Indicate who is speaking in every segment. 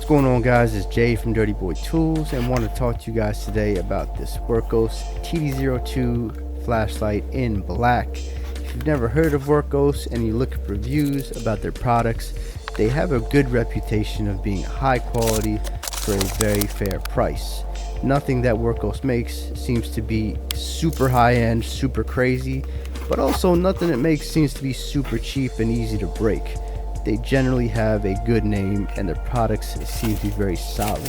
Speaker 1: What's going on, guys? It's Jay from Dirty Boy Tools and want to talk to you guys today about this Wurkkos TD-02 flashlight in black. If you've never heard of Wurkkos and you look at reviews about their products, they have a good reputation of being high quality for a very fair price. Nothing that Wurkkos makes seems to be super high-end, super crazy, but also nothing it makes seems to be super cheap and easy to break. They generally have a good name and their products seem to be very solid.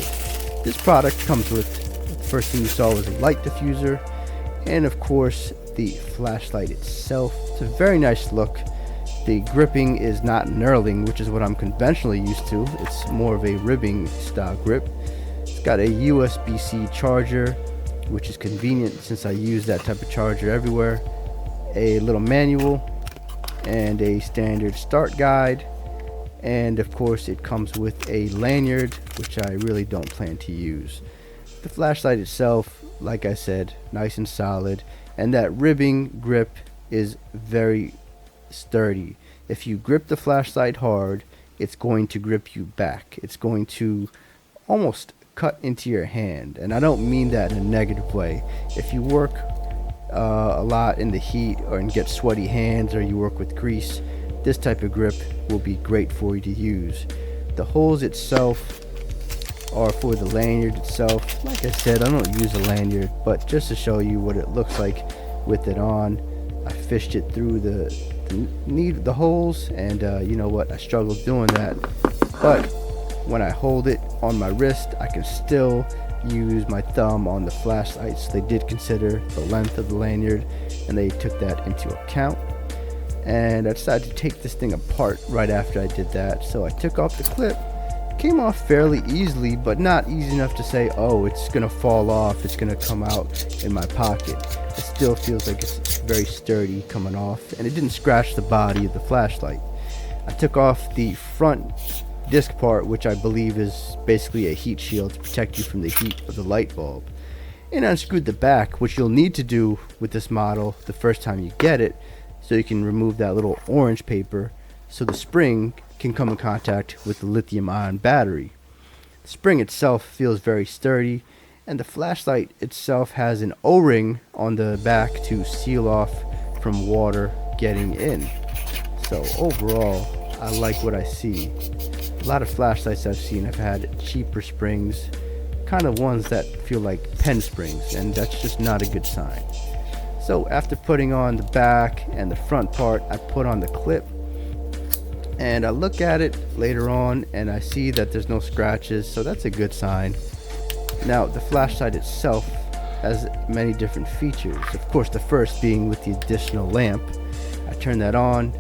Speaker 1: This product comes with, the first thing you saw was a light diffuser, and of course the flashlight itself. It's a very nice look. The gripping is not knurling, which is what I'm conventionally used to. It's more of a ribbing style grip. It's got a USB-C charger, which is convenient since I use that type of charger everywhere. A little manual and a standard start guide. And of course it comes with a lanyard, which I really don't plan to use. The flashlight itself, like I said, nice and solid, and that ribbing grip is very sturdy. If you grip the flashlight hard, it's going to grip you back. It's going to almost cut into your hand, and I don't mean that in a negative way. If you work a lot in the heat or and get sweaty hands, or you work with grease, this type of grip will be great for you to use. The holes itself are for the lanyard itself. Like I said, I don't use a lanyard, but just to show you what it looks like with it on, I fished it through the holes, and you know what, I struggled doing that, but when I hold it on my wrist, I can still use my thumb on the flashlight. So they did consider the length of the lanyard and they took that into account. And I decided to take this thing apart right after I did that. So I took off the clip. Came off fairly easily, but not easy enough to say, oh, it's gonna fall off, it's gonna come out in my pocket. It still feels like it's very sturdy coming off, and it didn't scratch the body of the flashlight. I took off the front disc part, which I believe is basically a heat shield to protect you from the heat of the light bulb. And I unscrewed the back, which you'll need to do with this model the first time you get it, so you can remove that little orange paper so the spring can come in contact with the lithium-ion battery. The spring itself feels very sturdy, and the flashlight itself has an O-ring on the back to seal off from water getting in. So overall, I like what I see. A lot of flashlights I've seen have had cheaper springs, kind of ones that feel like pen springs, and that's just not a good sign. So after putting on the back and the front part, I put on the clip, and I look at it later on and I see that there's no scratches, so that's a good sign. Now the flashlight itself has many different features. Of course, the first being with the additional lamp. I turn that on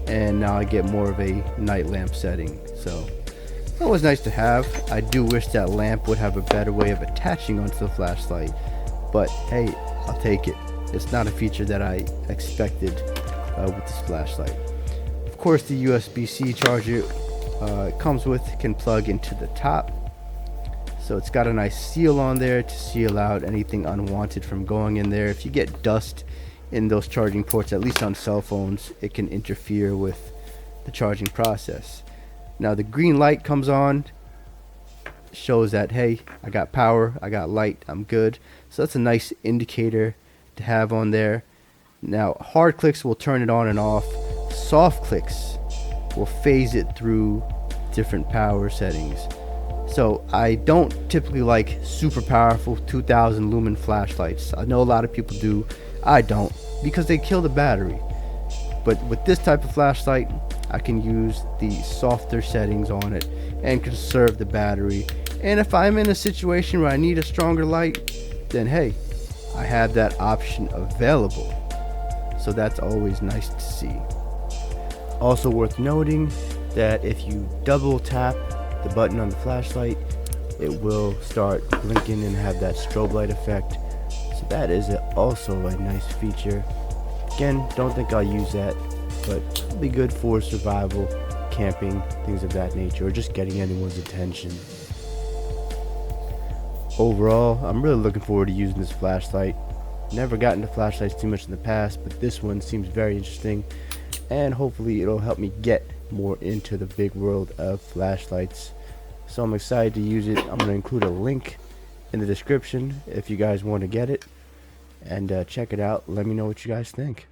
Speaker 1: and now I get more of a night lamp setting, so it's always nice to have. I do wish that lamp would have a better way of attaching onto the flashlight, but hey, I'll take it. It's not a feature that I expected with this flashlight. Of course, the USB-C charger it comes with can plug into the top, so it's got a nice seal on there to seal out anything unwanted from going in there. If you get dust in those charging ports, at least on cell phones, it can interfere with the charging process. Now the green light comes on, shows that hey, I got power, I got light, I'm good. So that's a nice indicator to have on there. Now hard clicks will turn it on and off. Soft clicks will phase it through different power settings. So I don't typically like super powerful 2000 lumen flashlights. I know a lot of people do. I don't, because they kill the battery. But with this type of flashlight, I can use the softer settings on it and conserve the battery. And if I'm in a situation where I need a stronger light, then hey, I have that option available. So that's always nice to see. Also worth noting that if you double tap the button on the flashlight, it will start blinking and have that strobe light effect. So that is also a nice feature. Again, don't think I'll use that, but it'll be good for survival, camping, things of that nature, or just getting anyone's attention. Overall, I'm really looking forward to using this flashlight. Never gotten into flashlights too much in the past, but this one seems very interesting, and hopefully it'll help me get more into the big world of flashlights. So I'm excited to use it. I'm going to include a link in the description if you guys want to get it. And check it out. Let me know what you guys think.